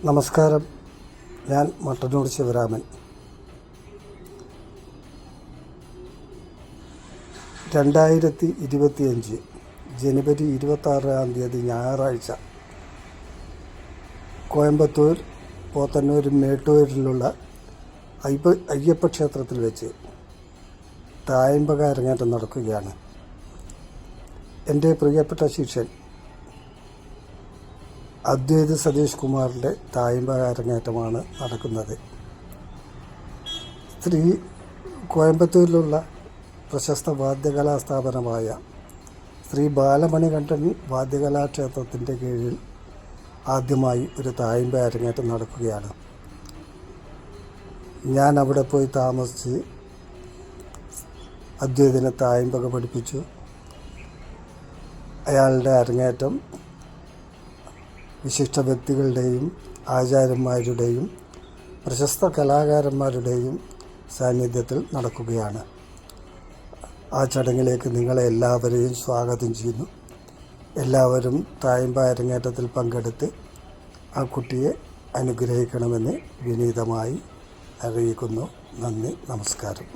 നമസ്കാരം. ഞാൻ മട്ടന്നൂർ ശിവരാമൻ. 2025 ജനുവരി 26 ഞായറാഴ്ച കോയമ്പത്തൂർ പോത്തന്നൂർ മേട്ടൂരിലുള്ള അയ്യപ്പ ക്ഷേത്രത്തിൽ വെച്ച് തായമ്പക അരങ്ങേറ്റം നടക്കുകയാണ്. എൻ്റെ പ്രിയപ്പെട്ട ശിഷ്യൻ അദ്വൈത് സതീഷ് കുമാറിൻ്റെ തായമ്പക അരങ്ങേറ്റമാണ് നടക്കുന്നത്. കോയമ്പത്തൂരിലുള്ള പ്രശസ്ത വാദ്യകലാ സ്ഥാപനമായ ശ്രീ ബാലമണികണ്ഠൻ വാദ്യകലാക്ഷേത്രത്തിൻ്റെ കീഴിൽ ആദ്യമായി ഒരു തായമ്പക അരങ്ങേറ്റം നടക്കുകയാണ്. ഞാൻ അവിടെ പോയി താമസിച്ച് അദ്വൈതിനെ തായമ്പക പഠിപ്പിച്ചു. അയാളുടെ അരങ്ങേറ്റം വിശിഷ്ട വ്യക്തികളുടെയും ആചാര്യന്മാരുടെയും പ്രശസ്ത കലാകാരന്മാരുടെയും സാന്നിധ്യത്തിൽ നടക്കുകയാണ്. ആ ചടങ്ങിലേക്ക് നിങ്ങളെ എല്ലാവരെയും സ്വാഗതം ചെയ്യുന്നു. എല്ലാവരും തായമ്പക അരങ്ങേറ്റത്തിൽ പങ്കെടുത്ത് ആ കുട്ടിയെ അനുഗ്രഹിക്കണമെന്ന് വിനീതമായി അറിയിക്കുന്നു. നന്ദി, നമസ്കാരം.